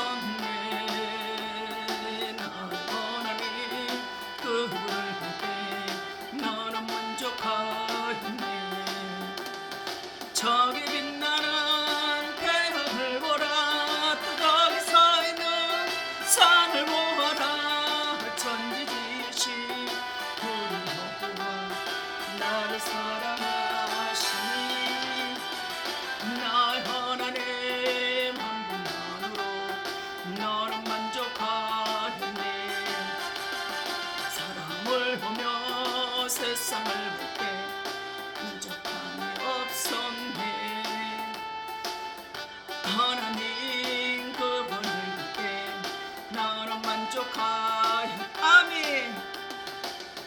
없었네. 나의 하나님 그분을 볼때 나는 만족하였네. 저기 빛나는 태양을 보라. 또 저기 서 있는 산을 보아라. 천지 지으신 우리 여호와 나를 사랑하시니 나의 하나님 한 분만으로 너는 만족하였네. 사람을 보며 세상을 볼때 만족함이 없었네. 하나님 그분을 볼때 나는 만족하였. 아멘.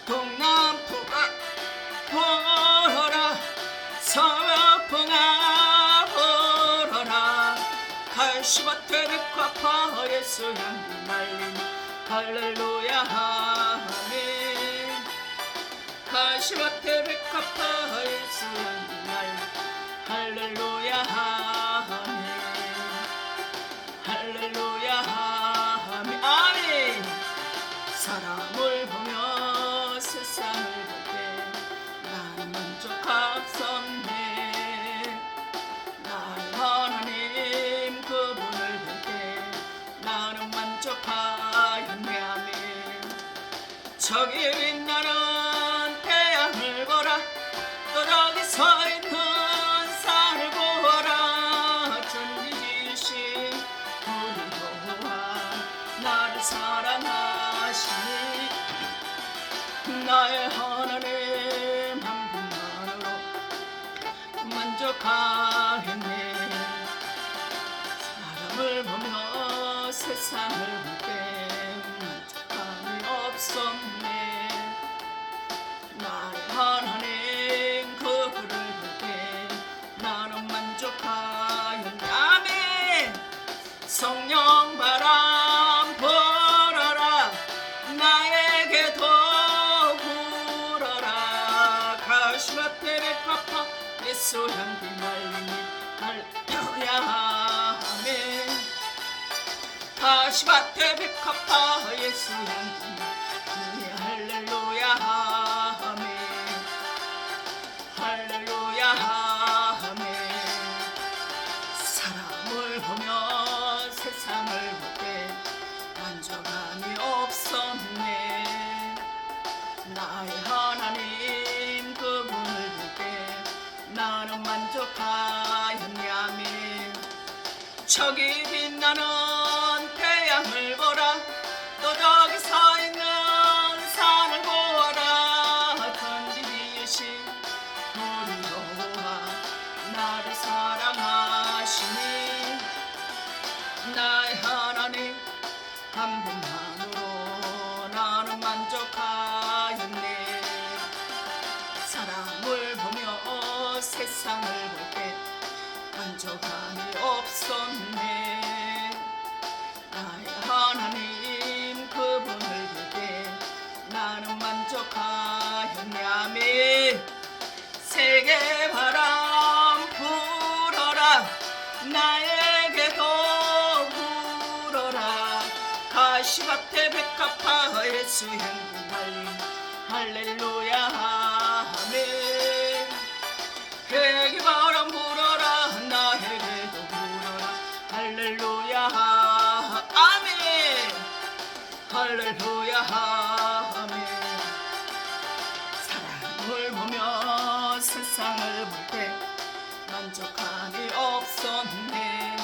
동남풍아 불어라. 서풍아 불어라. 갈시밭에 백화파 예수 향기 날림 할렐루야 아멘. 갈시밭에 백화파 예수 향기 날림 할렐루야 아멘. 할렐루야 아멘. 아멘. 사람을 보며 세상을 볼때 나는 만족합선네. 나의 하나님 그분을 볼때 나는 만족하였네. 아멘. 저기 빛나는 태양을 보라. 또 저기 서 있는 산을 보아라. 천지 지으신 우리 여호와 나를 사랑하시니 나의 하나님 한 분만으로 만족하였네. 사람을 보며 세상을 볼때 만족함이 없었네. 나의 하나님 그분을 볼때 나는 만족하였네. 아멘. 성령 바람 불어라. 나에게도 불어라. 가시밭에 백합화 예수 향기 날리니 할렐루야 아멘. 가시밭에 백합화 예수 향기 날리니 할렐루야 아멘. 할렐루야 아멘. 사람을 보며 세상을 볼때 만족함이 없었네. 나의 하나님 그분을 볼때 나는 만족하였네. 아멘. 저기 빛나는 태양을 보라. 또 저기 서 있는 산을 보아라. 천지 지으신 우리 여호와 나를 사랑하시니 나의 하나님 한 분만으로 나는 만족하였네. 사람을 보며 세상을 볼때 만족함이 없었네. 나의 하나님 그분을 볼때 나는 만족하였네. 아멘. 세계 바람 불어라. 나에게도 불어라. 가시밭에 백합화 예수 향기 날림 할렐루야 아멘. 세계 바람 불어라. 나에게도 불어라. 할렐루야 아멘. 할렐루야 아멘. 사람을 보며 세상을 볼때 만족함이 없었네.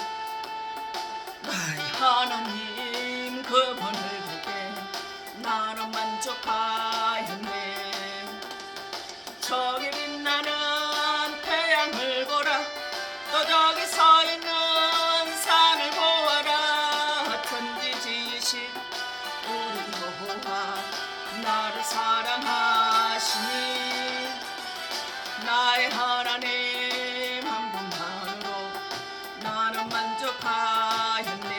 나의 하나님 그분을 볼때 나는 만족하였네. 저기 빛나는 태양을 보라. 또 저기 서 있는 산을 보아라. 천지 지으신 우리 여호와 나를 사랑하시니 나의 하나님 한 분만으로 나는 만족하였네.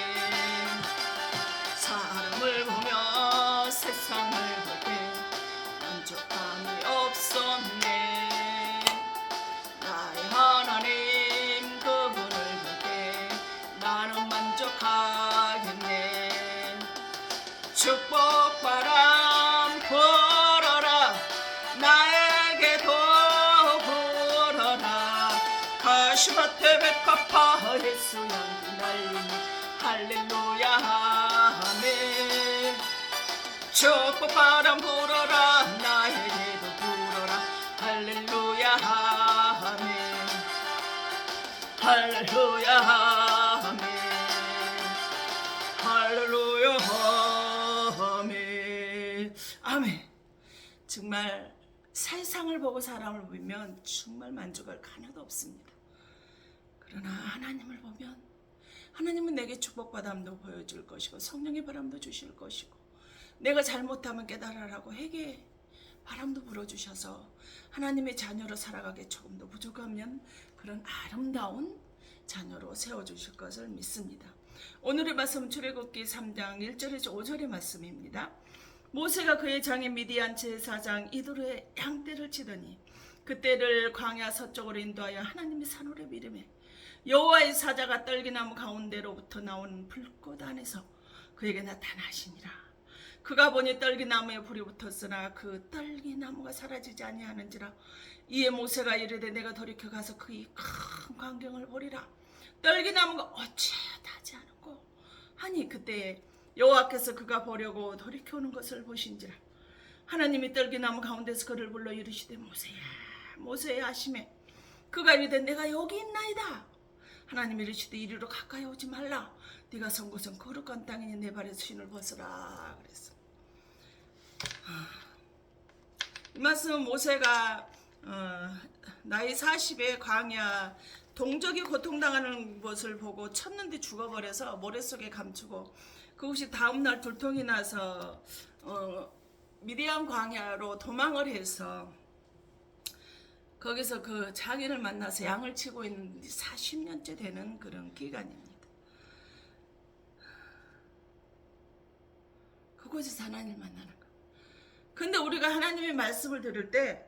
사람을 보며 세상을 볼때 축복바람 불어라 나에게도 불어라 가시밭에 백합화 예수 향기 날리니 할렐루야 아멘 축복바람 불어라 나에게도 불어라 할렐루야 아멘 할렐루야 아멘 할렐루야 아멘 아멘. 정말 세상을 보고 사람을 보면 정말 만족할 게 하나도 없습니다. 그러나 하나님을 보면 하나님은 내게 축복바람도 보여줄 것이고 성령의 바람도 주실 것이고 내가 잘못하면 깨달으라고 회개의 바람도 불어주셔서 하나님의 자녀로 살아가게 조금 더 부족하면 그런 아름다운 자녀로 세워주실 것을 믿습니다. 오늘의 말씀은 출애굽기 3장 1절에서 5절의 말씀입니다. 모세가 그의 장인 미디안 제사장 이도르의 양떼를 치더니 그떼를 광야 서쪽으로 인도하여 하나님의 산호레 이름에 여호와의 사자가 떨기나무 가운데로부터 나오는 불꽃 안에서 그에게 나타나시니라. 그가 보니 떨기나무에 불이 붙었으나 그 떨기나무가 사라지지 아니하는지라. 이에 모세가 이르되 내가 돌이켜 가서 그의 큰 광경을 보리라. 떨기나무가 어찌하여 타지 않고 하니 그때 여호와께서 그가 보려고 돌이켜오는 것을 보신지라. 하나님이 떨기나무 가운데서 그를 불러 이르시되 모세야 모세야 하시매 그가 이르되 내가 여기 있나이다. 하나님이 이르시되 이리로 가까이 오지 말라. 네가 선 곳은 거룩한 땅이니 내 발에서 신을 벗으라 그랬어. 이 말씀은 모세가 나이 40에 광야 동족이 고통당하는 것을 보고 쳤는데 죽어버려서 모래속에 감추고 그것이 다음날 돌통이 나서 미디안 광야로 도망을 해서 거기서 그 장인을 만나서 양을 치고 있는 40년째 되는 그런 기간입니다. 그곳에서 하나님을 만나는 거. 근데 우리가 하나님의 말씀을 들을 때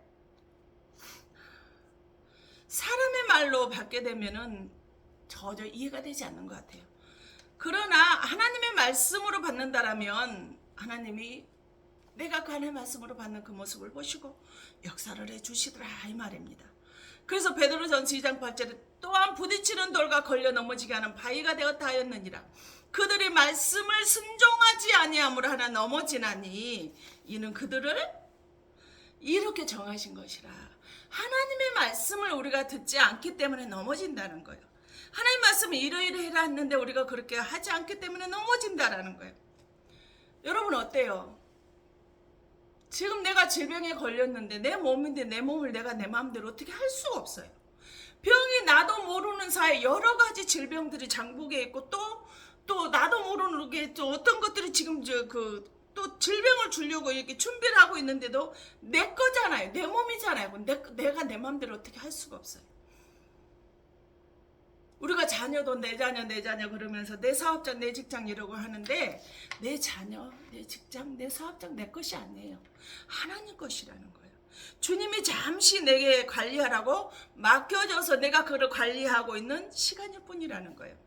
사람의 말로 받게 되면은 전혀 이해가 되지 않는 것 같아요. 그러나 하나님의 말씀으로 받는다라면 하나님이 내가 그 하나님의 말씀으로 받는 그 모습을 보시고 역사를 해주시더라 이 말입니다. 그래서 베드로전서 2장 8절에 또한 부딪히는 돌과 걸려 넘어지게 하는 바위가 되었다 하였느니라. 그들이 말씀을 순종하지 아니함으로 하나 넘어지나니 이는 그들을 이렇게 정하신 것이라. 하나님의 말씀을 우리가 듣지 않기 때문에 넘어진다는 거예요. 하나님 말씀이 이러이러해라 했는데 우리가 그렇게 하지 않기 때문에 넘어진다라는 거예요. 여러분 어때요? 지금 내가 질병에 걸렸는데 내 몸인데 내 몸을 내가 내 마음대로 어떻게 할 수가 없어요. 병이 나도 모르는 사이에 여러 가지 질병들이 장복에 있고 또 나도 모르는 게 또 어떤 것들이 지금 또 질병을 주려고 이렇게 준비를 하고 있는데도 내 거잖아요. 내 몸이잖아요. 내가 내 마음대로 어떻게 할 수가 없어요. 우리가 자녀도 내 자녀 그러면서 내 사업장 내 직장 이러고 하는데 내 자녀 내 직장 내 사업장 내 것이 아니에요. 하나님 것이라는 거예요. 주님이 잠시 내게 관리하라고 맡겨줘서 내가 그를 관리하고 있는 시간일 뿐이라는 거예요.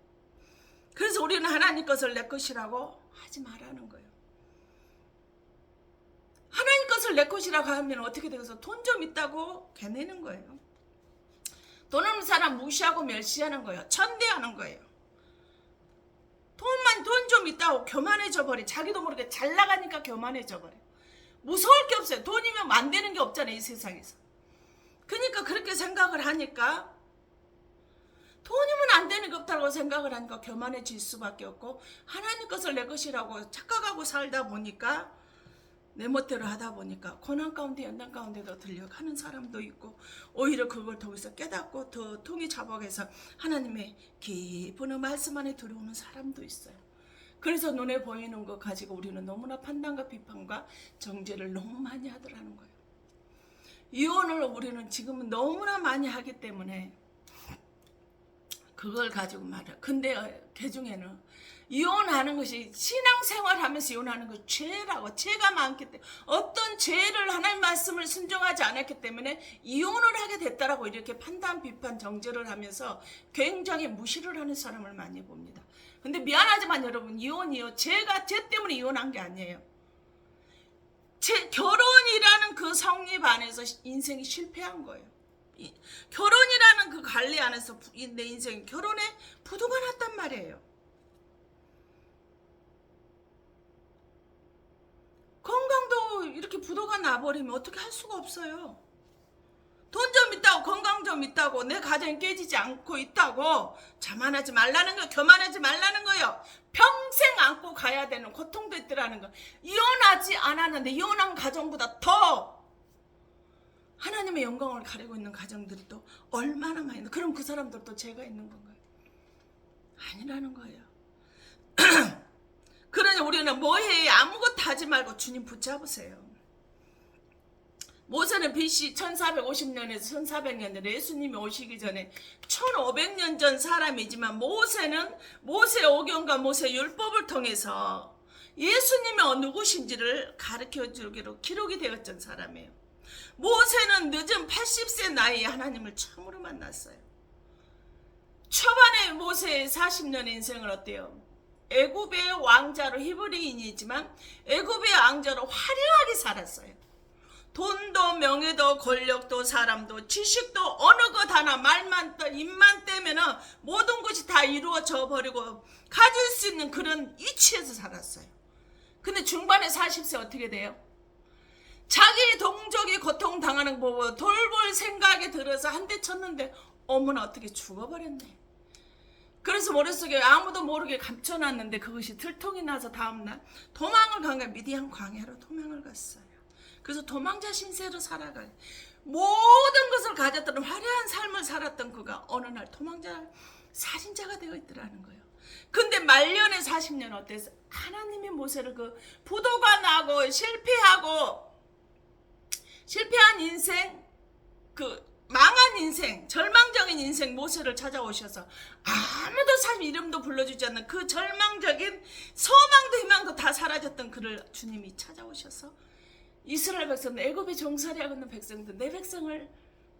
그래서 우리는 하나님 것을 내 것이라고 하지 말라는 거예요. 하나님 것을 내 것이라고 하면 어떻게 되겠어? 돈 좀 있다고 개내는 거예요. 돈 없는 사람 무시하고 멸시하는 거예요. 천대하는 거예요. 돈 좀 있다고 교만해져 버려. 자기도 모르게 잘 나가니까 교만해져 버려. 무서울 게 없어요. 돈이면 안 되는 게 없잖아요. 이 세상에서. 그러니까 그렇게 생각을 하니까 돈이면 안 되는 게 없다고 생각을 하니까 교만해질 수밖에 없고 하나님 것을 내 것이라고 착각하고 살다 보니까 내 멋대로 하다 보니까 고난 가운데 연단 가운데도 들려가는 사람도 있고 오히려 그걸 통해서 깨닫고 더 통이 자복해서 하나님의 깊은 말씀 안에 들어오는 사람도 있어요. 그래서 눈에 보이는 것 가지고 우리는 너무나 판단과 비판과 정죄를 너무 많이 하더라는 거예요. 이혼을 우리는 지금은 너무나 많이 하기 때문에 그걸 가지고 말해요. 근데 그 중에는 이혼하는 것이 신앙생활 하면서 이혼하는 것이 죄라고 죄가 많기 때문에 어떤 죄를 하나님 말씀을 순종하지 않았기 때문에 이혼을 하게 됐다라고 이렇게 판단 비판 정죄를 하면서 굉장히 무시를 하는 사람을 많이 봅니다. 근데 미안하지만 여러분, 이혼이요, 제 때문에 이혼한 게 아니에요. 제 결혼이라는 그 성립 안에서 인생이 실패한 거예요. 결혼이라는 그 관리 안에서 내 인생이 결혼에 부도가 났단 말이에요. 건강도 이렇게 부도가 나버리면 어떻게 할 수가 없어요. 돈 좀 있다고, 건강 좀 있다고, 내 가정이 깨지지 않고 있다고 자만하지 말라는 거예요. 교만하지 말라는 거예요. 평생 안고 가야 되는 고통도 있더라는 거. 이혼하지 않았는데 이혼한 가정보다 더 하나님의 영광을 가리고 있는 가정들이 또 얼마나 많이 있는. 그럼 그 사람들도 죄가 있는 건가요? 아니라는 거예요. 그러니 우리는 뭐해, 아무것도 하지 말고 주님 붙잡으세요. 모세는 BC 1450년에서 1400년 예수님이 오시기 전에 1500년 전 사람이지만, 모세 오경과 모세 율법을 통해서 예수님이 누구신지를 가르쳐주기로 기록이 되었던 사람이에요. 모세는 늦은 80세 나이에 하나님을 처음으로 만났어요. 초반에 모세의 40년의 인생을 어때요? 애굽의 왕자로, 히브리인이지만 애굽의 왕자로 화려하게 살았어요. 돈도 명예도 권력도 사람도 지식도 어느 것 하나 말만 입만 떼면은 모든 것이 다 이루어져 버리고 가질 수 있는 그런 위치에서 살았어요. 근데 중반에 40세 어떻게 돼요? 자기 동족이 고통당하는 거 보고 돌볼 생각이 들어서 한 대 쳤는데 어머나 어떻게 죽어버렸네. 그래서 머릿속에 아무도 모르게 감춰놨는데 그것이 들통이 나서 다음날 도망을 간 거야. 미디안 광야로 도망을 갔어요. 그래서 도망자 신세로 살아가요. 모든 것을 가졌던 화려한 삶을 살았던 그가 어느 날 도망자 살인자가 되어 있더라는 거예요. 근데 말년의 40년 어땠어? 하나님이 모세를 그 부도가 나고 실패한 인생, 그 망한 인생, 절망적인 인생 모세를 찾아오셔서 아무도 사실 이름도 불러주지 않는 그 절망적인 소망도 희망도 다 사라졌던 그를 주님이 찾아오셔서 이스라엘 백성들, 애굽의 종살이하고 있는 백성들, 내 백성을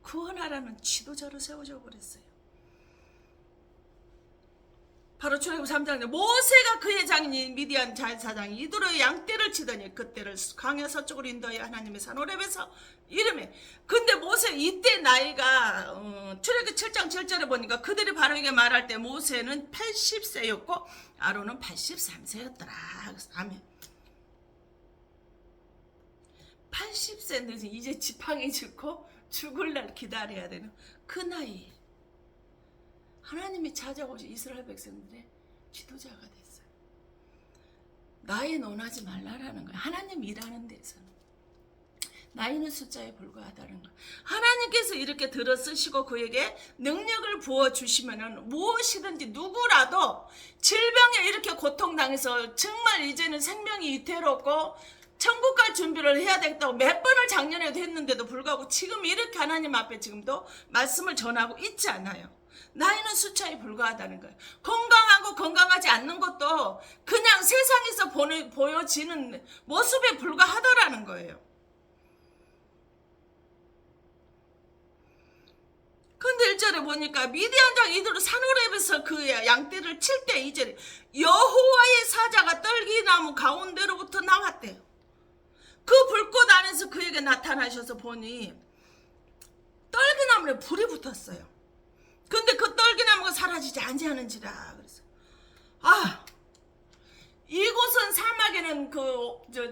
구원하라는 지도자로 세워져 버렸어요. 바로 출애굽 3장에 모세가 그의 장인 미디안 사장이 이두로의 양떼를 치더니 그떼를 광야 서쪽으로 인도하여 하나님의 산 호렙에서 이름에. 근데 모세 이때 나이가 출애굽 7장 7절에 보니까 그들이 바로에게 말할 때 모세는 80세였고 아론은 83세였더라. 아멘. 80세인데 이제 지팡이 짚고 죽을 날 기다려야 되는 그 나이에 하나님이 찾아오신 이스라엘 백성들의 지도자가 됐어요. 나이 논하지 말라라는 거예요. 하나님 일하는 데서는 나이는 숫자에 불과하다는 거예요. 하나님께서 이렇게 들어쓰시고 그에게 능력을 부어주시면 무엇이든지 누구라도 질병에 이렇게 고통당해서 정말 이제는 생명이 위태롭고 천국 갈 준비를 해야 되겠다고 몇 번을 작년에도 했는데도 불구하고 지금 이렇게 하나님 앞에 지금도 말씀을 전하고 있지 않아요. 나이는 숫자에 불과하다는 거예요. 건강하고 건강하지 않는 것도 그냥 세상에서 보여지는 모습에 불과하더라는 거예요. 근데 1절에 보니까 미디안장 이들로 산호렙에서 그 양떼를 칠 때 2절에 여호와의 사자가 떨기나무 가운데로부터 나왔대요. 그 불꽃 안에서 그에게 나타나셔서 보니 떨기나무에 불이 붙었어요. 근데 그 떨기나무가 사라지지 아니하는지라. 그래서 이곳은 사막에는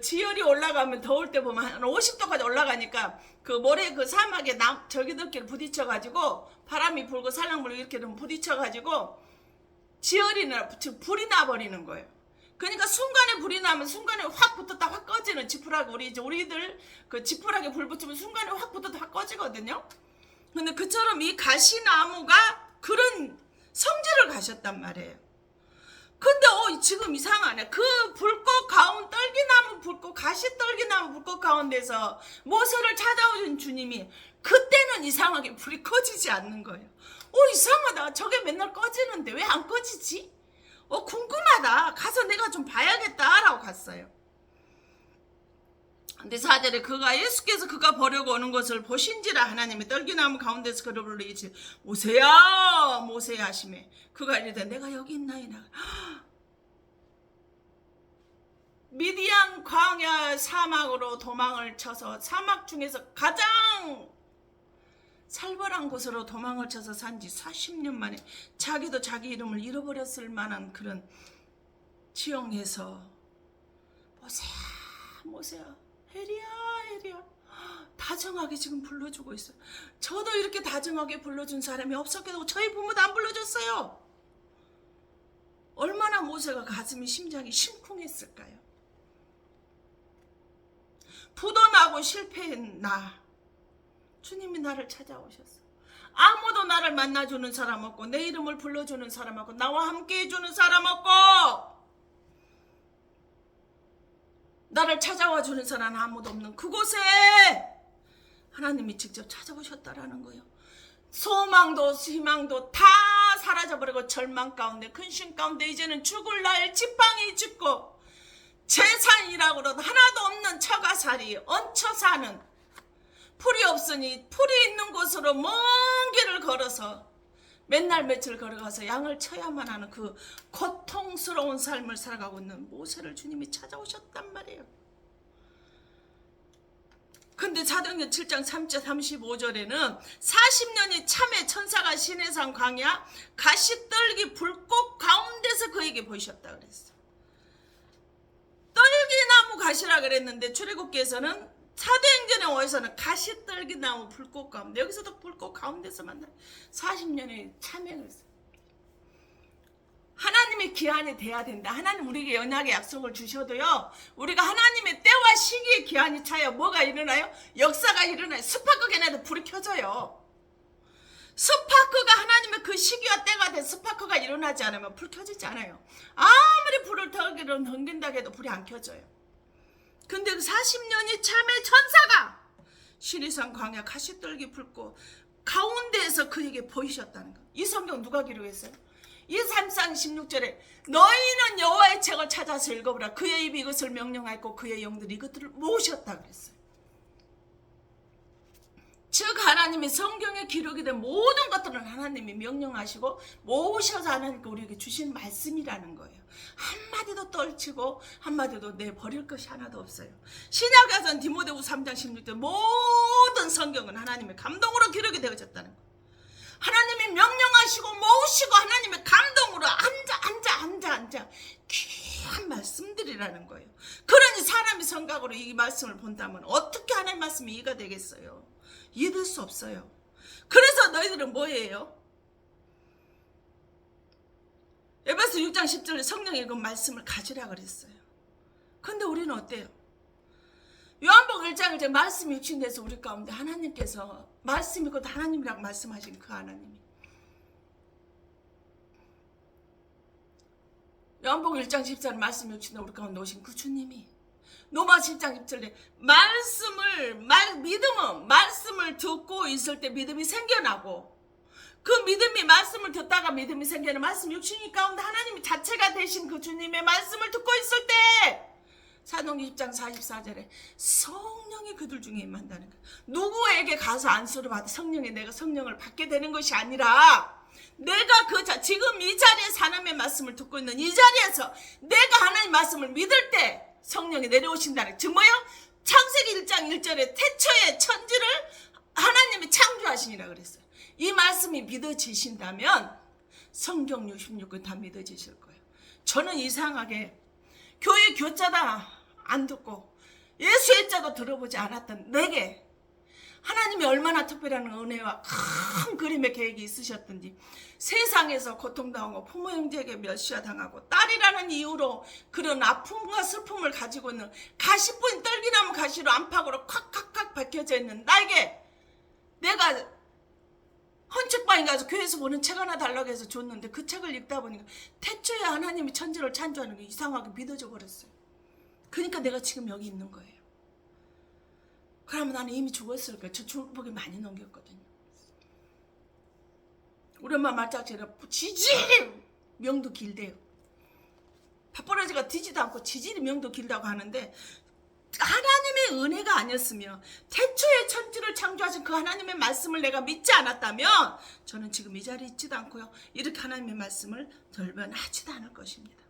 지열이 올라가면 더울 때 보면 한 50도까지 올라가니까 그 모래 그 사막에 저기들끼리 부딪혀가지고 바람이 불고 살랑 불고 이렇게 되면 부딪혀가지고 지열이 불이 나버리는 거예요. 그러니까 순간에 불이 나면 순간에 확 붙었다 확 꺼지는 지푸라기 우리들 그 지푸라기 불 붙이면 순간에 확 붙었다 확 꺼지거든요. 근데 그처럼 이 가시나무가 그런 성질을 가셨단 말이에요. 근데 지금 이상하네. 그 불꽃 가운 떨기나무 불꽃 가시떨기나무 불꽃 가운데서 모세를 찾아오신 주님이 그때는 이상하게 불이 꺼지지 않는 거예요. 이상하다. 저게 맨날 꺼지는데 왜 안 꺼지지? 궁금하다. 가서 내가 좀 봐야겠다 라고 갔어요. 근데 4절에 그가 예수께서 그가 보려고 오는 것을 보신지라 하나님이 떨기나무 가운데서 그를 불러 이르시되 모세야 모세야 하시매 그가 이르되 내가 여기 있나이다. 미디안 광야 사막으로 도망을 쳐서 사막 중에서 가장 살벌한 곳으로 도망을 쳐서 산지 40년 만에 자기도 자기 이름을 잃어버렸을 만한 그런 지형에서 모세야 모세야 에리야 에리야 다정하게 지금 불러주고 있어요. 저도 이렇게 다정하게 불러준 사람이 없었겠고 저희 부모도 안 불러줬어요. 얼마나 모세가 가슴이 심장이 심쿵했을까요? 부도나고 실패한 나 주님이 나를 찾아오셨어. 아무도 나를 만나주는 사람 없고 내 이름을 불러주는 사람 없고 나와 함께 해주는 사람 없고 나를 찾아와 주는 사람 아무도 없는 그곳에 하나님이 직접 찾아오셨다라는 거예요. 소망도 희망도 다 사라져버리고 절망 가운데 근심 가운데 이제는 죽을 날 지팡이 짚고 재산이라고도 하나도 없는 처가살이 얹혀 사는 풀이 없으니 풀이 있는 곳으로 먼 길을 걸어서 맨날 며칠 걸어가서 양을 쳐야만 하는 그 고통스러운 삶을 살아가고 있는 모세를 주님이 찾아오셨단 말이에요. 근데 사도행전 7장 3절 35절에는 40년이 참에 천사가 시내산 광야 가시떨기 불꽃 가운데서 그에게 보이셨다 그랬어. 떨기나무 가시라 그랬는데 출애굽기에서는 사도행전에 와서는 가시떨기나무 불꽃 가운데 여기서도 불꽃 가운데서 만나 40년의 참회를 했어요. 하나님의 기한이 돼야 된다. 하나님 우리에게 연약의 약속을 주셔도요. 우리가 하나님의 때와 시기에 기한이 차요. 뭐가 일어나요? 역사가 일어나요. 스파크 걔네도 불이 켜져요. 스파크가 하나님의 그 시기와 때가 된 스파크가 일어나지 않으면 불 켜지지 않아요. 아무리 불을 던긴다 해도 불이 안 켜져요. 근데 그 40년이 참의 천사가 시리산 광야 가시떨기 불꽃 가운데에서 그에게 보이셨다는 거. 이 성경 누가 기록했어요? 이 3장 16절에 너희는 여호와의 책을 찾아서 읽어보라. 그의 입이 이것을 명령하였고 그의 영들이 이것들을 모으셨다 그랬어요. 즉 하나님의 성경에 기록이 된 모든 것들은 하나님이 명령하시고 모으셔서 하나님께 우리에게 주신 말씀이라는 거예요. 한마디도 떨치고 한마디도 내버릴 것이 하나도 없어요. 신약에서는 디모데후서 3장 16절 모든 성경은 하나님의 감동으로 기록이 되어졌다는 거예요. 하나님이 명령하시고 모으시고 하나님의 감동으로 앉아 귀한 말씀들이라는 거예요. 그러니 사람이 생각으로 이 말씀을 본다면 어떻게 하나님 말씀이 이해가 되겠어요? 이해될 수 없어요. 그래서 너희들은 뭐예요? 에베소 6장 10절에 성령의 그 말씀을 가지라 그랬어요. 근데 우리는 어때요? 요한복음 1장을 제 말씀이 육신돼서 우리 가운데 하나님께서 말씀이 곧 하나님이라고 말씀하신 그 하나님이 요한복음 1장 14절 말씀이 육신돼 우리 가운데 오신 그 주님이 로마 10장 10절에 믿음은 말씀을 듣고 있을 때 믿음이 생겨나고 그 믿음이 말씀을 듣다가 믿음이 생겨나는 말씀 육신이 가운데 하나님 자체가 되신 그 주님의 말씀을 듣고 있을 때 사도행전 10장 44절에 성령이 그들 중에 임한다는 거예요. 누구에게 가서 안수를 받아 성령에 내가 성령을 받게 되는 것이 아니라 내가 지금 이 자리에서 하나님의 말씀을 듣고 있는 이 자리에서 내가 하나님 말씀을 믿을 때 성령이 내려오신다는 즉 뭐예요? 창세기 1장 1절에 태초에 천지를 하나님이 창조하시니라 그랬어요. 이 말씀이 믿어지신다면 성경 66권 다 믿어지실 거예요. 저는 이상하게 교회 교자다 안 듣고 예수의 자도 들어보지 않았던 내게 하나님이 얼마나 특별한 은혜와 큰 그림의 계획이 있으셨던지 세상에서 고통당하고 부모 형제에게 멸시당하고 딸이라는 이유로 그런 아픔과 슬픔을 가지고 있는 가시뿐 떨기나무 가시로 안팎으로 콱콱콱 박혀져 있는 나에게 내가 헌책방에 가서 교회에서 보는 책 하나 달라고 해서 줬는데 그 책을 읽다 보니까 태초에 하나님이 천지를 창조하는 게 이상하게 믿어져 버렸어요. 그러니까 내가 지금 여기 있는 거예요. 그러면 나는 이미 죽었을 거예요. 저 축복이 많이 넘겼거든요. 우리 엄마 말짝처럼 지질이 명도 길대요. 밥벌어지가 뒤지도 않고 지질이 명도 길다고 하는데 하나님의 은혜가 아니었으면, 태초에 천지를 창조하신 그 하나님의 말씀을 내가 믿지 않았다면 저는 지금 이 자리에 있지도 않고요, 이렇게 하나님의 말씀을 돌변하지도 않을 것입니다.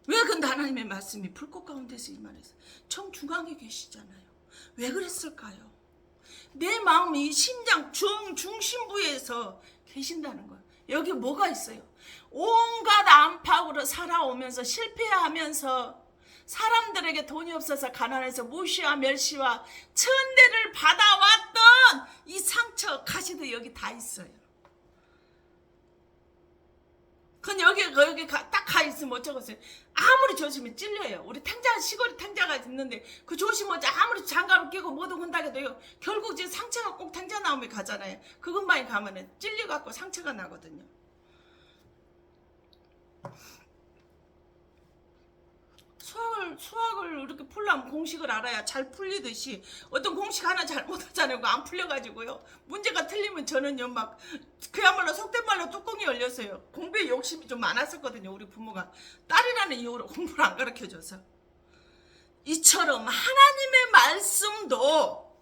왜 근데 하나님의 말씀이 불꽃 가운데서 임하면서 정중앙에 계시잖아요. 왜 그랬을까요? 내 마음이 이 심장 중심부에서 계신다는 거예요. 여기 뭐가 있어요? 온갖 안팎으로 살아오면서 실패하면서 사람들에게 돈이 없어서 가난해서 무시와 멸시와 천대를 받아왔던 이 상처 가시도 여기 다 있어요. 그건 여기 딱 가 있으면 어쩌겠어요? 아무리 조심히 찔려요. 우리 시골에 탕자가 있는데 그 조심하지 아무리 장갑을 끼고 뭐도 한다 해도요, 결국 이제 상처가 꼭 탕자 나오면 가잖아요. 그것만이 가면은 찔려갖고 상처가 나거든요. 수학을 이렇게 풀려면 공식을 알아야 잘 풀리듯이, 어떤 공식 하나 잘못하잖아요. 안 풀려가지고요, 문제가 틀리면 저는요 막 그야말로 속된 말로 뚜껑이 열렸어요. 공부에 욕심이 좀 많았었거든요. 우리 부모가 딸이라는 이유로 공부를 안 가르쳐줘서. 이처럼 하나님의 말씀도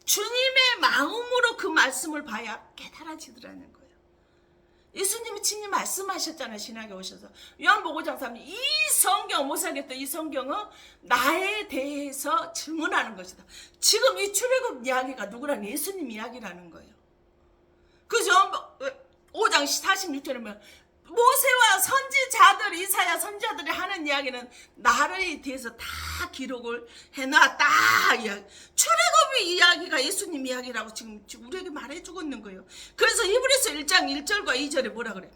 주님의 마음으로 그 말씀을 봐야 깨달아지더라는 거예요. 예수님이 친히 말씀하셨잖아요. 신약에 오셔서. 요한복음 5장 3절, 이 성경, 모세에게 이 성경은 나에 대해서 증언하는 것이다. 지금 이 출애굽 이야기가 누구랑? 예수님 이야기라는 거예요. 그죠? 5장 46절에 보면 모세와 선지자들, 이사야 선지자들이 하는 이야기는 나를 대해서 다 기록을 해놨다. 출애굽의 이야기가 예수님 이야기라고 지금 우리에게 말해주고 있는 거예요. 그래서 히브리서 1장 1절과 2절에 뭐라 그래?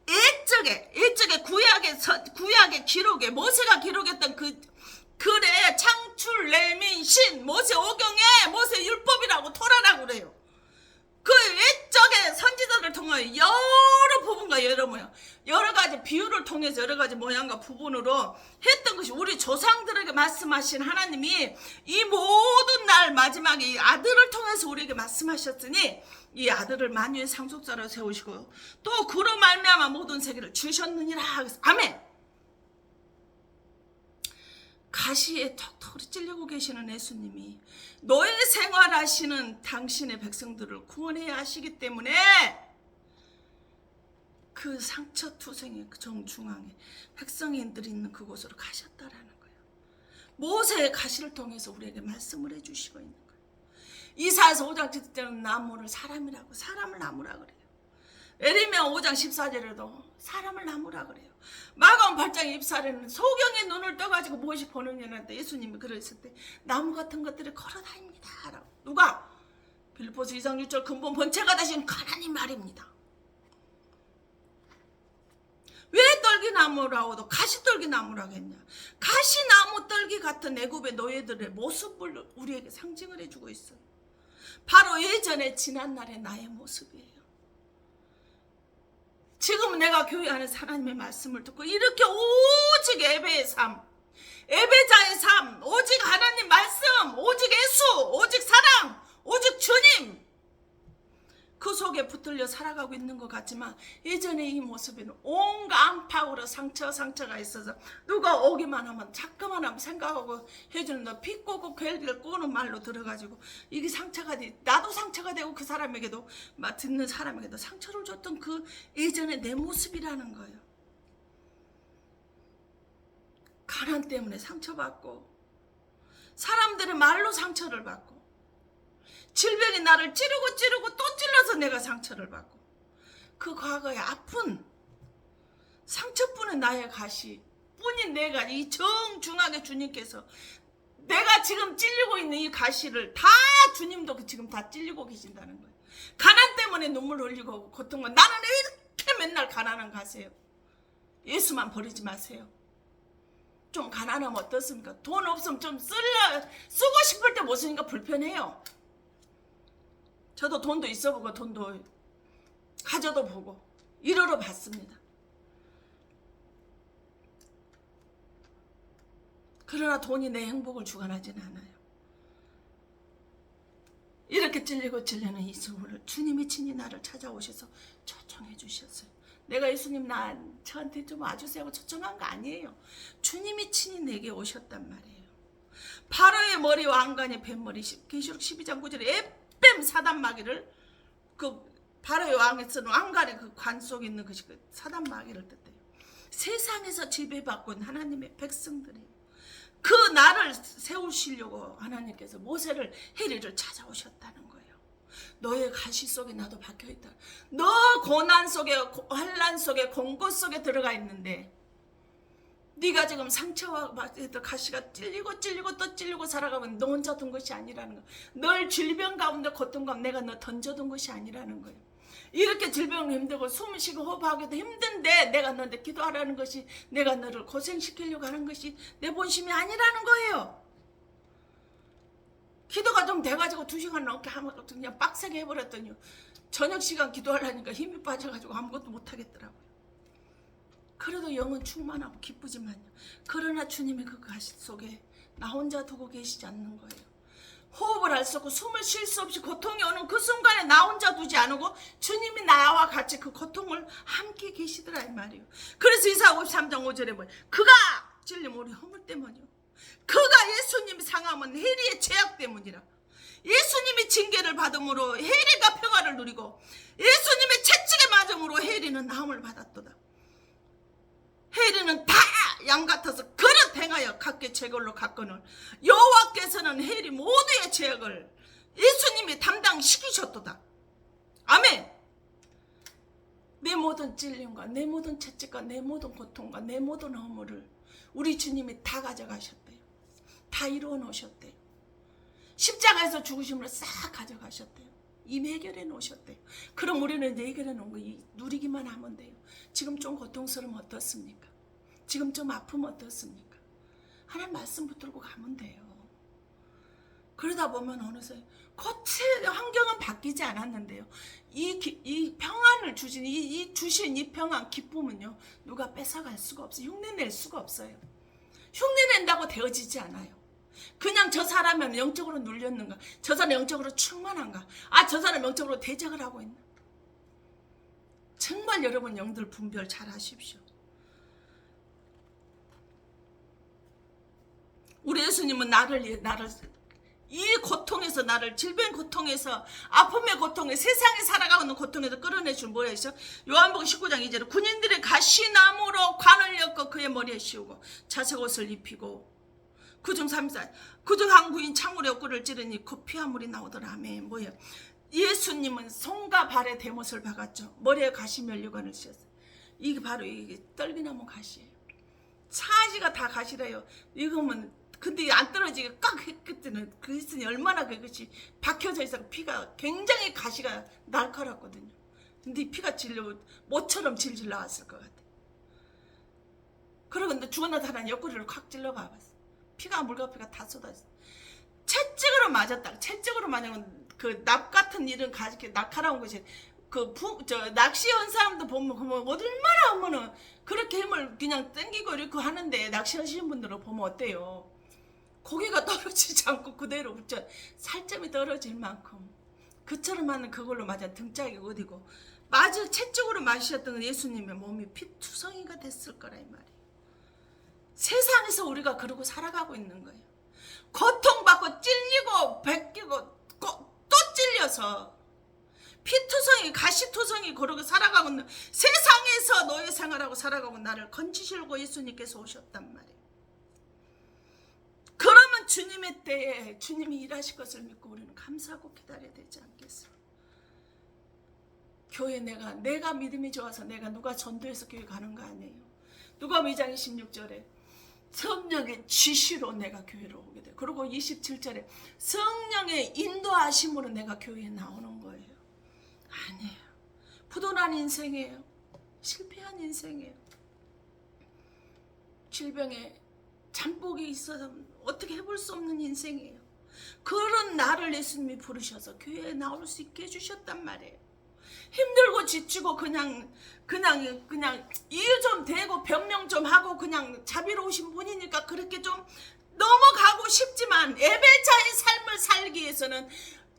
옛적에 구약의 기록에, 모세가 기록했던 그 글에 창출, 레민, 신, 모세 오경에 모세 율법이라고 토라라고 그래요. 그 옛적의 선지자들을 통하여 여러 부분과 여러 가지 비유를 통해서 여러 가지 모양과 부분으로 했던 것이, 우리 조상들에게 말씀하신 하나님이 이 모든 날 마지막에 이 아들을 통해서 우리에게 말씀하셨으니 이 아들을 만유의 상속자로 세우시고 또 그로 말미암아 모든 세계를 주셨느니라. 아멘. 가시에 턱턱이 찔리고 계시는 예수님이 노예 생활하시는 당신의 백성들을 구원해야 하시기 때문에 그 상처투성의 정중앙에 백성인들이 있는 그곳으로 가셨다라는 거예요. 모세의 가시를 통해서 우리에게 말씀을 해주시고 있는 거예요. 이사야서 5장 7절은 나무를 사람을 나무라 그래요. 에레미야 5장 14절에도 사람을 나무라 그래요. 마가음 8장 24절에는 소경의 눈을 떠가지고 무엇이 보느냐는데 예수님이 그랬을 때 나무 같은 것들이 걸어다닙니다 라고. 누가? 빌립보서 2장 6절 근본 본체가 되신 하나님 말입니다. 왜 떨기나무라고도 가시떨기나무라고 했냐? 가시나무 떨기 같은 애굽의 노예들의 모습을 우리에게 상징을 해주고 있어요. 바로 예전에 지난날의 나의 모습이에요. 지금 내가 교회 안에서 하나님의 말씀을 듣고 이렇게 오직 예배의 삶, 예배자의 삶, 오직 하나님 말씀, 오직 예수, 오직 사랑, 오직 주님, 그 속에 붙들려 살아가고 있는 것 같지만 예전에 이 모습에는 온갖 안팎으로 상처가 있어서 누가 오기만 하면 자꾸만 하면 생각하고 해주는 너 피 꼬고 괴를 꼬는 말로 들어가지고 이게 상처가 돼. 나도 상처가 되고 그 사람에게도 듣는 사람에게도 상처를 줬던 그 예전의 내 모습이라는 거예요. 가난 때문에 상처받고 사람들의 말로 상처를 받고 질병이 나를 찌르고 또 찔러서 내가 상처를 받고 그 과거의 아픈 상처뿐인 나의 가시 뿐인 내가 이 정중하게 주님께서 내가 지금 찔리고 있는 이 가시를 다 주님도 지금 다 찔리고 계신다는 거예요. 가난 때문에 눈물 흘리고 고통만. 나는 왜 이렇게 맨날 가난한 가세요? 예수만 버리지 마세요. 좀 가난하면 어떻습니까? 돈 없으면 좀 쓰고 싶을 때 못 쓰니까 불편해요. 저도 돈도 있어보고 돈도 가져도 보고 이러러 봤습니다. 그러나 돈이 내 행복을 주관하지는 않아요. 이렇게 찔리고 찔리는 이 순간을 주님이 친히 나를 찾아오셔서 초청해 주셨어요. 내가 예수님 저한테 좀 와주세요 초청한 거 아니에요. 주님이 친히 내게 오셨단 말이에요. 바로의 머리와 안간의 뱀머리, 계시록 12장 9절에 에뱀 사단마귀를 그 바로의 왕에서는 왕간의 그 관 속에 있는 것이 그 사단마귀를 뜻해요. 세상에서 지배받고 있는 하나님의 백성들이에요. 그 나를 세우시려고 하나님께서 모세를 해리를 찾아오셨다는 거예요. 너의 가시 속에 나도 박혀있다. 너 고난 속에 환난 속에 공고 속에 들어가 있는데 네가 지금 상처와 가시가 찔리고 또 찔리고 살아가고 너 혼자 둔 것이 아니라는 거예요. 널 질병 가운데 고통 가운데 내가 너 던져둔 것이 아니라는 거예요. 이렇게 질병 힘들고 숨 쉬고 호흡하기도 힘든데 내가 너한테 기도하라는 것이, 내가 너를 고생시키려고 하는 것이 내 본심이 아니라는 거예요. 기도가 좀 돼가지고 2시간 넘게 하면 그냥 빡세게 해버렸더니 저녁 시간 기도하려니까 힘이 빠져가지고 아무것도 못하겠더라고요. 그래도 영은 충만하고 기쁘지만요. 그러나 주님이 그 가시 속에 나 혼자 두고 계시지 않는 거예요. 호흡을 할 수 없고 숨을 쉴 수 없이 고통이 오는 그 순간에 나 혼자 두지 않고 주님이 나와 같이 그 고통을 함께 계시더라 이 말이에요. 그래서 이사야 53장 5절에 뭐예요? 그가 찔림 우리 허물 때문이요. 그가 예수님이 상함은 해리의 죄악 때문이라. 예수님이 징계를 받음으로 해리가 평화를 누리고 예수님의 채찍에 맞음으로 해리는 나음을 받았도다. 해리는 다 양 같아서 그릇 행하여 각기 죄걸로 갔거늘 여호와께서는 해리 모두의 죄악을 예수님이 담당시키셨도다. 아멘. 내 모든 찔림과 내 모든 채찍과 내 모든 고통과 내 모든 허물을 우리 주님이 다 가져가셨대요. 다 이루어 놓으셨대요. 십자가에서 죽으심으로 싹 가져가셨대요. 이미 해결해 놓으셨대요. 그럼 우리는 이제 해결해 놓은 거 누리기만 하면 돼요. 지금 좀 고통스러우면 어떻습니까? 지금 좀 아프면 어떻습니까? 하나님 말씀 붙들고 가면 돼요. 그러다 보면 어느새 환경은 바뀌지 않았는데요. 이 평안을 주신 이 평안, 기쁨은요. 누가 뺏어갈 수가 없어요. 흉내낼 수가 없어요. 흉내낸다고 되어지지 않아요. 그냥 저 사람은 영적으로 눌렸는가? 저 사람 영적으로 충만한가? 저 사람 영적으로 대적을 하고 있나? 정말 여러분 영들 분별 잘 하십시오. 우리 예수님은 나를 이 고통에서 나를 질병 고통에서 아픔의 고통에 세상에 살아가고 있는 고통에서 끌어내줄 뭐였죠? 요한복음 19장 2절에 군인들의 가시나무로 관을 엮어 그의 머리에 씌우고 자색 옷을 입히고 그중 3살 그중 한 구인 창으로 옆구리를 찌르니 그 피화물이 나오더라. 아멘. 뭐예요? 예수님은 손과 발에 대못을 박았죠. 머리에 가시 면류관을 씌웠어요. 이게 바로 이게 떨기나무 가시예요. 차지가 다 가시래요. 이거면 근데 안 떨어지게 꽉 했거든요. 그랬으니 얼마나 그것이 박혀져 있어 피가 굉장히 가시가 날카롭거든요. 근데 피가 모처럼 질질 나왔을 것 같아. 그러고 근데 죽어난 사람 옆구리를 콱 찔러 봐봤어. 피가 물가피가 다 쏟아졌어. 채찍으로 맞았다. 채찍으로 맞으면 그 납 같은 이런 가시 날카로운 것이 낚시한 사람도 보면 얼마나 하면은 그렇게 힘을 그냥 당기고 이렇게 하는데 낚시하시는 분들은 보면 어때요? 고기가 떨어지지 않고 그대로 붙여 살점이 떨어질 만큼 그처럼 하는 그걸로 맞아 등짝이 어디고 맞아 채찍으로 맞으셨던 예수님의 몸이 피투성이가 됐을 거라 이 말이에요. 세상에서 우리가 그러고 살아가고 있는 거예요. 고통받고 찔리고 벗기고 또 찔려서 피투성이 가시투성이 그러고 살아가고 있는 세상에서 너의 생활하고 살아가고 나를 건지시려고 예수님께서 오셨단 말이에요. 그러면 주님의 때에 주님이 일하실 것을 믿고 우리는 감사하고 기다려야 되지 않겠어? 교회 내가 믿음이 좋아서 내가 누가 전도해서 교회 가는 거 아니에요. 누가복음 2장 16절에 성령의 지시로 내가 교회로 오게 돼. 그리고 27절에 성령의 인도하심으로 내가 교회에 나오는 거예요. 아니에요. 부도난 인생이에요. 실패한 인생이에요. 질병에 잠복이 있어서 어떻게 해볼 수 없는 인생이에요. 그런 나를 예수님이 부르셔서 교회에 나올 수 있게 해주셨단 말이에요. 힘들고 지치고 그냥 이유 좀 대고 변명 좀 하고 그냥 자비로우신 분이니까 그렇게 좀 넘어가고 싶지만 예배자의 삶을 살기 위해서는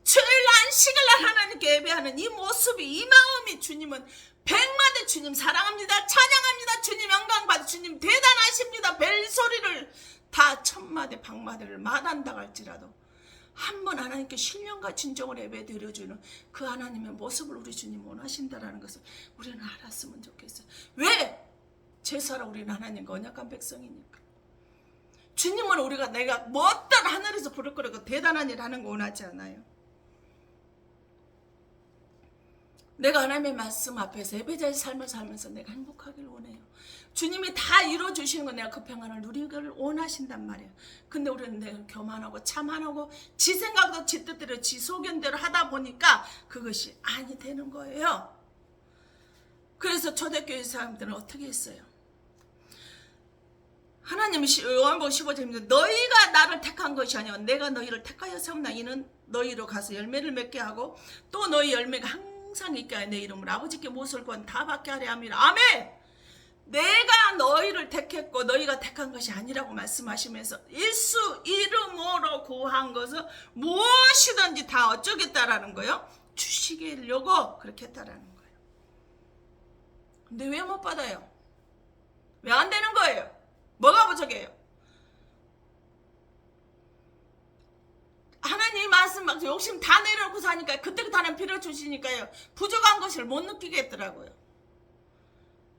주일 안식일 날 하나님께 예배하는 이 모습이, 이 마음이 주님은 백마디 주님 사랑합니다, 찬양합니다, 주님 영광받아, 주님 대단하십니다, 벨소리를 다 천마디 백마디를 말한다고 할지라도 한 번 하나님께 신령과 진정을 예배 드려주는 그 하나님의 모습을 우리 주님 원하신다라는 것을 우리는 알았으면 좋겠어요. 왜? 제사라 우리는 하나님과 언약한 백성이니까. 주님은 우리가 내가 뭐 어떤 하늘에서 부를 거라고 대단한 일 하는 거 원하지 않아요. 내가 하나님의 말씀 앞에서 예배자의 삶을 살면서 내가 행복하길 원해요. 주님이 다 이루어주시는 건 내가 그 평안을 누리기를 원하신단 말이에요. 근데 우리는 내가 교만하고 참안하고 지 생각도 지 뜻대로 지 소견대로 하다 보니까 그것이 아니 되는 거예요. 그래서 초대교회 사람들은 어떻게 했어요? 하나님이 요한복음 15절입니다. 너희가 나를 택한 것이 아니라 내가 너희를 택하여 세웠나. 이는 너희로 가서 열매를 맺게 하고 또 너희 열매가 항상 있게 하여 내 이름으로 아버지께 무엇을 구한 다 받게 하려 함이라. 아멘. 내가 너희를 택했고 너희가 택한 것이 아니라고 말씀하시면서 예수 이름으로 구한 것은 무엇이든지 다 어쩌겠다라는 거예요. 주시려고 그렇게 했다라는 거예요. 근데 왜 못 받아요? 왜 안 되는 거예요? 뭐가 부족해요? 하나님 말씀 막 욕심 다 내려놓고 사니까 그때부터 하나님 필요 주시니까요. 부족한 것을 못 느끼겠더라고요.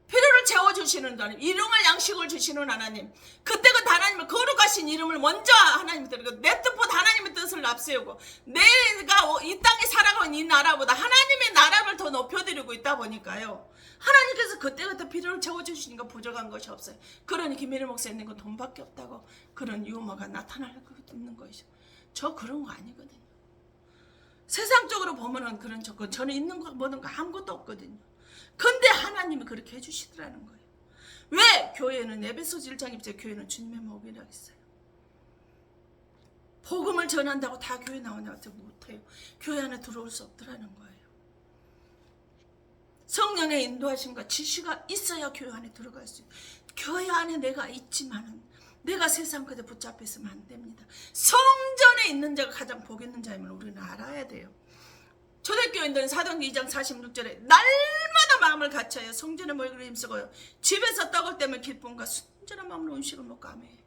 필요를 채워주시는 하나님, 일용할 양식을 주시는 하나님, 그때부터 하나님의 거룩하신 이름을 먼저 하나님 드리고 내 뜻보다 하나님의 뜻을 앞세우고 내가 이 땅에 살아가고 있는 이 나라보다 하나님의 나라를 더 높여드리고 있다 보니까요. 하나님께서 그때부터 필요를 채워주시니까 부족한 것이 없어요. 그러니 김일희 목사님 돈밖에 없다고 그런 유머가 나타날 것 있는 것이죠. 저 그런 거 아니거든요. 세상적으로 보면은 그런 조건 저는 있는 거 뭐든 거 아무것도 없거든요. 근데 하나님이 그렇게 해주시더라는 거예요. 왜? 교회는 에베소서 1장 2절 교회는 주님의 목이라고 했어요. 복음을 전한다고 다 교회 나오냐고 못해요. 교회 안에 들어올 수 없더라는 거예요. 성령의 인도하심과 지시가 있어야 교회 안에 들어갈 수 있어요. 교회 안에 내가 있지만은 내가 세상 그대 붙잡혀 있으면 안 됩니다. 성전에 있는 자가 가장 복 있는 자임을 우리는 알아야 돼요. 초대교인들은 사도행전 2장 46절에 날마다 마음을 같이하여 성전의 모이기를 힘쓰고요. 집에서 떡을 떼면 기쁨과 순전한 마음으로 음식을 먹고 아멘.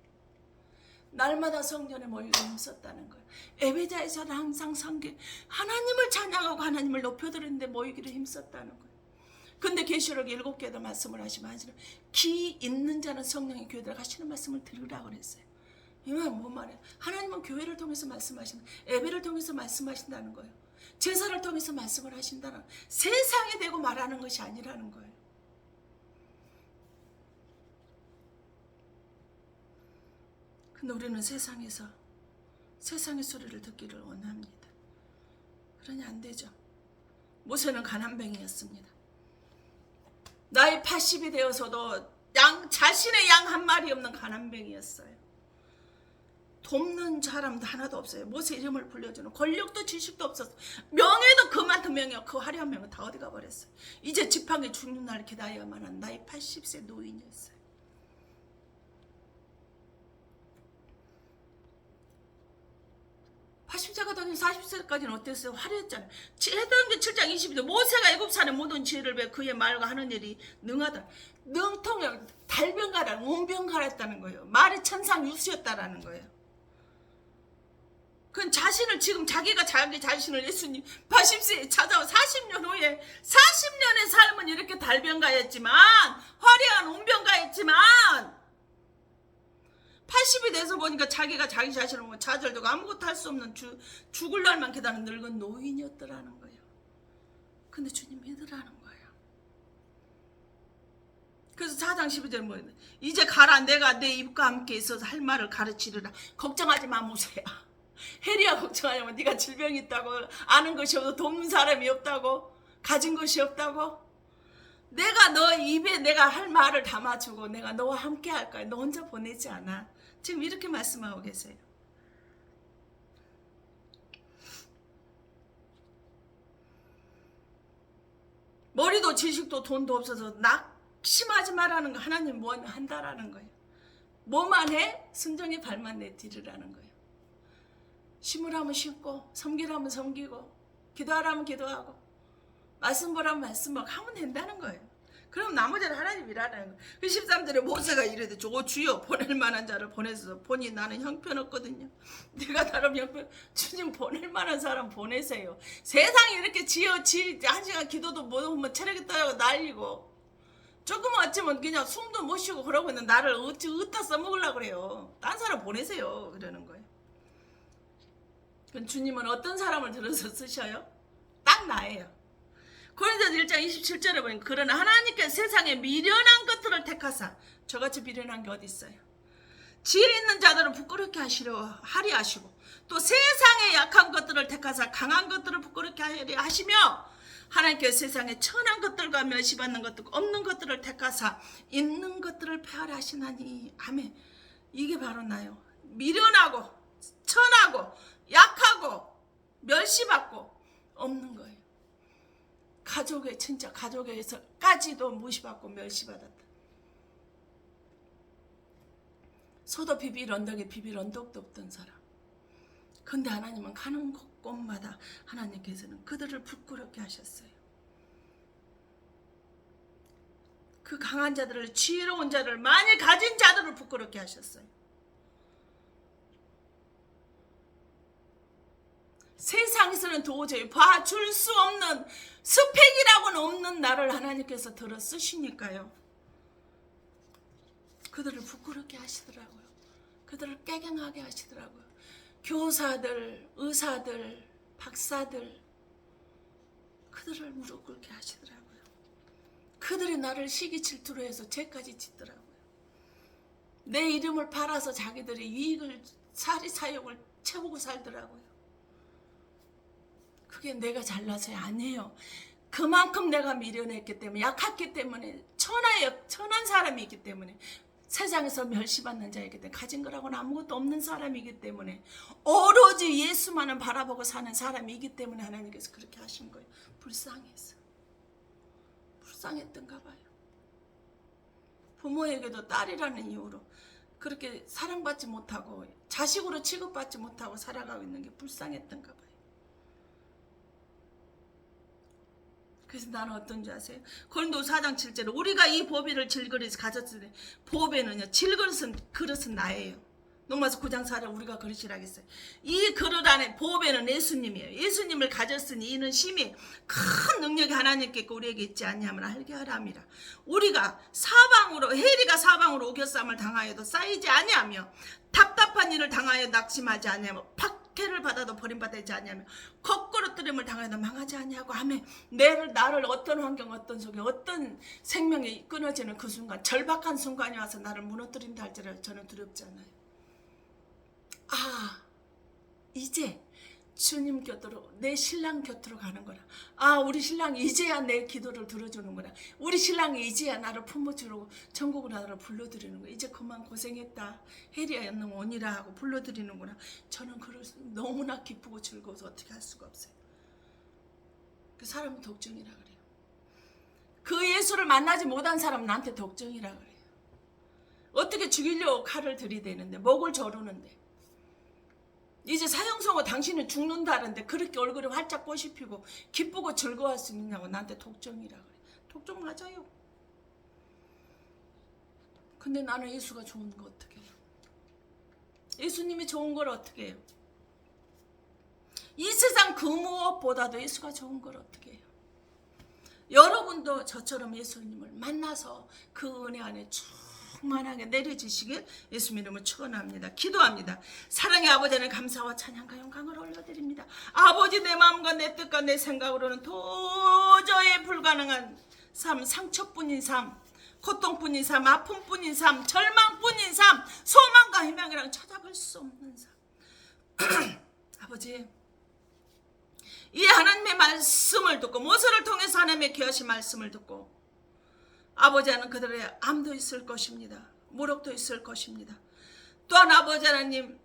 날마다 성전에 모이기를 힘썼다는 거예요. 예배자에서는 항상 성경 하나님을 찬양하고 하나님을 높여드리는데 모이기를 힘썼다는 거예요. 근데 계시록 7개도 말씀을 하시면 기 있는 자는 성령의 교회들 하시는 말씀을 들으라고 그랬어요. 이건 뭔 말이에요? 하나님은 교회를 통해서 말씀하시는, 예배를 통해서 말씀하신다는 거예요. 제사를 통해서 말씀을 하신다는, 세상에 대고 말하는 것이 아니라는 거예요. 근데 우리는 세상에서 세상의 소리를 듣기를 원합니다. 그러니 안 되죠. 모세는 가난뱅이였습니다. 나이 80이 되어서도 자신의 양 한 마리 없는 가난뱅이였어요. 돕는 사람도 하나도 없어요. 모세 이름을 불려주는 권력도 지식도 없었어. 명예도 그만큼 명예가 그 화려한 명예 다 어디 가버렸어요. 이제 지팡이 죽는 날 기다려야만 한 나이 80세 노인이었어요. (80세가) 되긴 40세까지는 어땠어요? 화려했잖아요. 해당기 7장 22절 모세가 애굽산의 모든 지혜를 배워 그의 말과 하는 일이 능하다. 능통해 달변가라 운변가랬다는 거예요. 말이 천상 유수였다라는 거예요. 그건 자신을 지금 자기가 자기 자신을 예수님 80세에 찾아와 40년 후에 40년의 삶은 이렇게 달변가였지만 화려한 운변가였지만 80이 돼서 보니까 자기가 자기 자신을 보면 좌절되고 아무것도 할 수 없는 죽을 날만 기다리는 늙은 노인이었더라는 거예요. 근데 주님 믿으라는 거예요. 그래서 4장 12절 뭐예요? 이제 가라 내가 내 입과 함께 있어서 할 말을 가르치리라. 걱정하지 마 모세야. 해리야 걱정하냐면 네가 질병이 있다고 아는 것이 없고 돕는 사람이 없다고 가진 것이 없다고 내가 너 입에 내가 할 말을 담아주고 내가 너와 함께 할 거야. 너 혼자 보내지 않아. 지금 이렇게 말씀하고 계세요. 머리도 지식도 돈도 없어서 낙심하지 말라는 거 하나님 뭐 한다라는 거예요. 뭐만 해? 순종의 발만 내디르라는 거예요. 심으라면 심고 섬기라면 섬기고 기도하라면 기도하고 말씀 보라면 말씀 막 하면 된다는 거예요. 그럼 나머지는 하나님 일하라는 거예요. 그 13절에 모세가 이래도 주여 보낼 만한 자를 보내서 보니 나는 형편없거든요. 내가 나름 형편 주님 보낼 만한 사람 보내세요. 세상에 이렇게 한 시간 기도도 뭐 체력이 떨고 난리고 조금 어쩌면 그냥 숨도 못 쉬고 그러고 있는 나를 어디다 써먹으려고 그래요. 딴 사람 보내세요. 그러는 거예요. 그럼 주님은 어떤 사람을 들어서 쓰셔요? 딱 나예요. 고린도서 1장 27절에 보니까 그러나 하나님께서 세상에 미련한 것들을 택하사 저같이 미련한 게 어디 있어요? 질 있는 자들을 부끄럽게 하리 하시고 또 세상에 약한 것들을 택하사 강한 것들을 부끄럽게 하리 하시며 하나님께서 세상에 천한 것들과 멸시받는 것들 없는 것들을 택하사 있는 것들을 폐하려 하시나니 아멘. 이게 바로 나요. 미련하고 천하고 약하고 멸시받고 없는 거예요. 진짜 가족에서까지도 무시받고 멸시받았다. 소도 비빌 언덕에 비빌 언덕도 없던 사람. 근데 하나님은 가는 곳곳마다 하나님께서는 그들을 부끄럽게 하셨어요. 그 강한 자들을 지혜로운 자를 많이 가진 자들을 부끄럽게 하셨어요. 세상에서는 도저히 봐줄 수 없는 스펙이라고는 없는 나를 하나님께서 들어 쓰시니까요. 그들을 부끄럽게 하시더라고요. 그들을 깨갱하게 하시더라고요. 교사들, 의사들, 박사들 그들을 무릎 꿇게 하시더라고요. 그들이 나를 시기 질투로 해서 죄까지 짓더라고요. 내 이름을 팔아서 자기들이 이익을 사리사욕을 채우고 살더라고요. 그게 내가 잘나서야 아니에요. 그만큼 내가 미련했기 때문에 약했기 때문에 천한 사람이 있기 때문에 세상에서 멸시받는 자이기 때문에 가진 거라고는 아무것도 없는 사람이기 때문에 오로지 예수만을 바라보고 사는 사람이기 때문에 하나님께서 그렇게 하신 거예요. 불쌍했던가 봐요. 부모에게도 딸이라는 이유로 그렇게 사랑받지 못하고 자식으로 취급받지 못하고 살아가고 있는 게 불쌍했던가 봐요. 그래서 나는 어떤 줄 아세요? 고린도서 4장 7절에 우리가 이 보배를 질그릇에 가졌으니 보배는요 그릇은 나예요. 로마서 9장 4절 우리가 그릇이라겠어요. 이 그릇 안에 보배는 예수님이에요. 예수님을 가졌으니 이는 심히 큰 능력이 하나님께 있고 우리에게 있지 않냐면 알게 하라 함이라. 우리가 해리가 사방으로 오겨쌈을 당하여도 쌓이지 아니하며 답답한 일을 당하여 낙심하지 아니하며 박해를 받아도 버림받지 아니하며 거꾸로 뜨림을 당하여도 망하지 아니하고 하며 나를 어떤 환경 어떤 속에 어떤 생명이 끊어지는 그 순간 절박한 순간이 와서 나를 무너뜨린다 할지라도 저는 두렵지 않아요. 이제 주님 곁으로 내 신랑 곁으로 가는 거라. 우리 신랑이 이제야 내 기도를 들어주는구나. 우리 신랑이 이제야 나를 품어주려고 천국으로 나를 불러들이는 거야. 이제 그만 고생했다. 해리야 연능 오니라 하고 불러들이는구나. 저는 그럴 수 너무나 기쁘고 즐거워서 어떻게 할 수가 없어요. 그 사람은 독정이라 그래요. 그 예수를 만나지 못한 사람은 나한테 독정이라 그래요. 어떻게 죽이려고 칼을 들이대는데 목을 조르는데 이제 사형선고 당신은 죽는다는데 그렇게 얼굴에 활짝 꽃이 피고 기쁘고 즐거워할 수 있느냐고 나한테 독정이라 그래. 독정 맞아요. 근데 나는 예수가 좋은 거 어떻게 해요? 예수님이 좋은 걸 어떻게 해요? 이 세상 그 무엇보다도 예수가 좋은 걸 어떻게 해요? 여러분도 저처럼 예수님을 만나서 그 은혜 안에 충만하게 내려지시길 예수님 이름으로 축원합니다. 기도합니다. 사랑의 아버지 하나님 감사와 찬양과 영광을 올려드립니다. 아버지 내 마음과 내 뜻과 내 생각으로는 도저히 불가능한 삶, 상처뿐인 삶, 고통뿐인 삶, 아픔뿐인 삶, 절망뿐인 삶, 소망과 희망이랑 찾아볼 수 없는 삶. 아버지 이 하나님의 말씀을 듣고 모세를 통해서 하나님의 귀하신 말씀을 듣고 아버지 하나님 그들의 암도 있을 것입니다. 무력도 있을 것입니다. 또한 아버지 하나님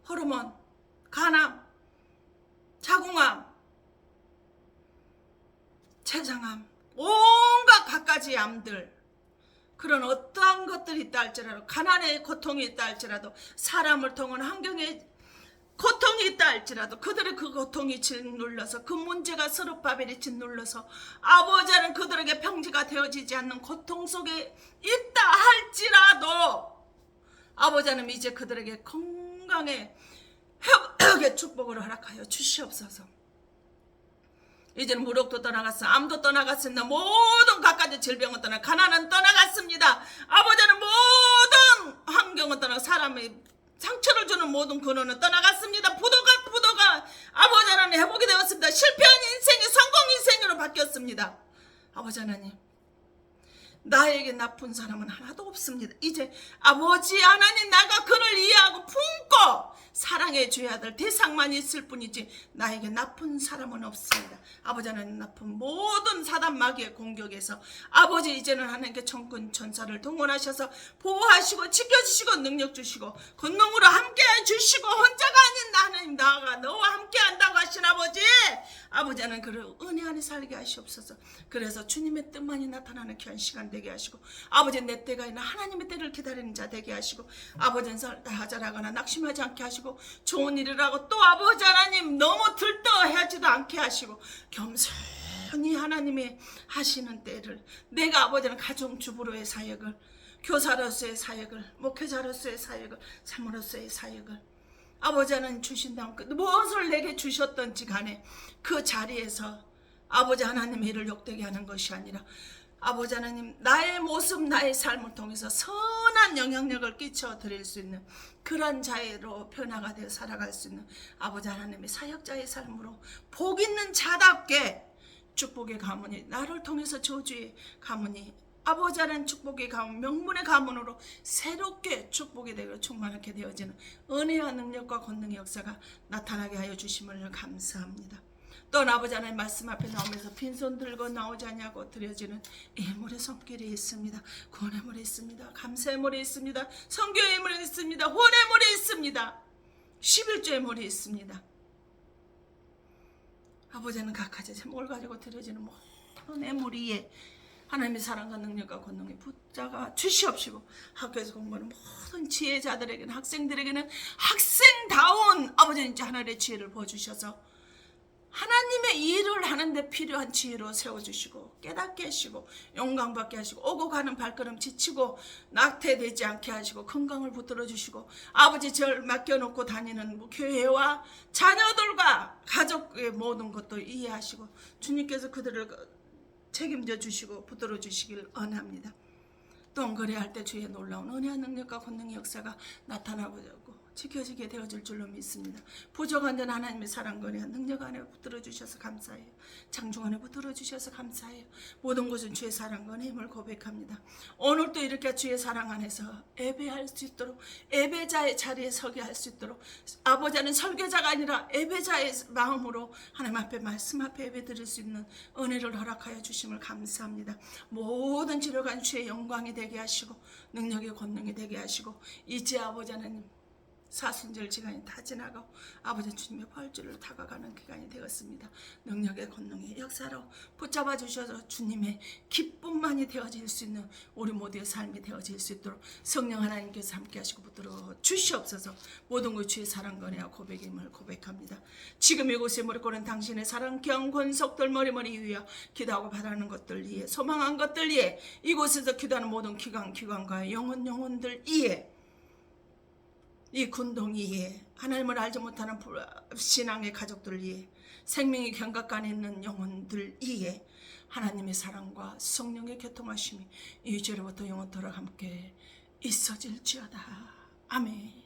호르몬, 간암, 자궁암, 췌장암 온갖 갖가지 암들 그런 어떠한 것들이 있다 할지라도 가난의 고통이 있다 할지라도 사람을 통한 환경에 고통이 있다 할지라도 그들의 그 고통이 짓눌러서 그 문제가 서로 바벨이 짓눌러서 아버지는 그들에게 평지가 되어지지 않는 고통 속에 있다 할지라도 아버지는 이제 그들에게 건강에 회복의 축복을 허락하여 주시옵소서. 이제는 무력도 떠나갔어, 암도 떠나갔습니다. 모든 갖가지 질병은 떠나, 가난은 떠나갔습니다. 아버지는 모든 환경은 떠나, 사람의 상처를 주는 모든 근원은 떠나갔습니다. 부도가 아버지 하나님 회복이 되었습니다. 실패한 인생이 성공 인생으로 바뀌었습니다. 아버지 하나님, 나에게 나쁜 사람은 하나도 없습니다. 이제 아버지 하나님, 나가 그를 이해하고 품고 사랑해 줘야 될 대상만 있을 뿐이지 나에게 나쁜 사람은 없습니다. 아버지 하나님, 나쁜 모든 사단 마귀의 공격에서 아버지 이제는 하나님께 천군 천사를 동원하셔서 보호하시고 지켜주시고 능력 주시고 권능으로 함께해 주시고 혼자가 아닌 하나님, 나가 너와 함께한다고 하신 아버지, 아버지 하나님 그를 은혜 안에 살게 하시옵소서. 그래서 주님의 뜻만이 나타나는 귀한 시간 되게 하시고 아버지 내 때가 아니라 하나님의 때를 기다리는 자 되게 하시고 아버지는 하자라거나 낙심하지 않게 하시고 좋은 일을 하고 또 아버지 하나님 너무 들떠하지도 않게 하시고 겸손히 하나님이 하시는 때를 내가 아버지는 가정주부로의 사역을, 교사로서의 사역을, 목회자로서의 사역을, 사모로서의 사역을 아버지 하나님 주신다면 무엇을 내게 주셨던지 간에 그 자리에서 아버지 하나님의 일을 욕되게 하는 것이 아니라 아버지 하나님 나의 모습 나의 삶을 통해서 선한 영향력을 끼쳐 드릴 수 있는 그런 자로 변화가 되어 살아갈 수 있는 아버지 하나님의 사역자의 삶으로 복 있는 자답게 축복의 가문이 나를 통해서 저주의 가문이 아버지 하나님 축복의 가문, 명분의 가문으로 새롭게 축복이 되고 충만하게 되어지는 은혜와 능력과 권능의 역사가 나타나게 하여 주심을 감사합니다. 또한 아버지 하나님 말씀 앞에 나오면서 빈손 들고 나오지 않냐고 드려지는 예물의 손길이 있습니다. 구원의 물이 있습니다. 감사의 물이 있습니다. 선교의 물이 있습니다. 혼의 물이 있습니다. 11조의 물이 있습니다. 아버지는 각가지 제목을 가지고 드려지는 모든 예물 위에 하나님의 사랑과 능력과 권능이 붙잡아 주시옵시고 학교에서 공부하는 모든 지혜자들에게는 학생들에게는 학생다운 아버지는 하나님의 지혜를 부어주셔서 하나님의 일을 하는데 필요한 지혜로 세워주시고 깨닫게 하시고 영광받게 하시고 오고 가는 발걸음 지치고 낙태되지 않게 하시고 건강을 붙들어 주시고 아버지 절 맡겨놓고 다니는 교회와 자녀들과 가족의 모든 것도 이해하시고 주님께서 그들을 책임져 주시고 붙들어 주시길 원합니다. 또한 그래할 때 주의 놀라운 은혜와 능력과 권능의 역사가 나타나고 지켜지게 되어질 줄로 믿습니다. 부족한 데는 하나님의 사랑과 은혜와 능력 안에 붙들어 주셔서 감사해요. 장중 안에 붙들어 주셔서 감사해요. 모든 것은 주의 사랑과 은혜의 힘을 고백합니다. 오늘도 이렇게 주의 사랑 안에서 예배할 수 있도록 예배자의 자리에 서게 할 수 있도록 아버지는 설교자가 아니라 예배자의 마음으로 하나님 앞에 말씀 앞에 예배 드릴 수 있는 은혜를 허락하여 주심을 감사합니다. 모든 지려간 주의 영광이 되게 하시고 능력의 권능이 되게 하시고 이제 아버지 하나님 사순절 시간이 다 지나가고 아버지 주님의 부활주를 다가가는 기간이 되었습니다. 능력의 권능의 역사로 붙잡아 주셔서 주님의 기쁨만이 되어질 수 있는 우리 모두의 삶이 되어질 수 있도록 성령 하나님께서 함께 하시고 붙들어 주시옵소서. 모든 것 주의 사랑과 은혜와 고백임을 고백합니다. 지금 이곳에 무릎 꿇은 당신의 사랑 귀한 권속들 머리머리 위에 기도하고 바라는 것들 위에 소망한 것들 위에 이곳에서 기도하는 모든 기관과 영혼들 위에 이 군동이에 하나님을 알지 못하는 신앙의 가족들 위에 생명이 경각간에 있는 영혼들 위에 하나님의 사랑과 성령의 교통하심이 이제로부터 영원토록 함께 있어질지어다. 아멘.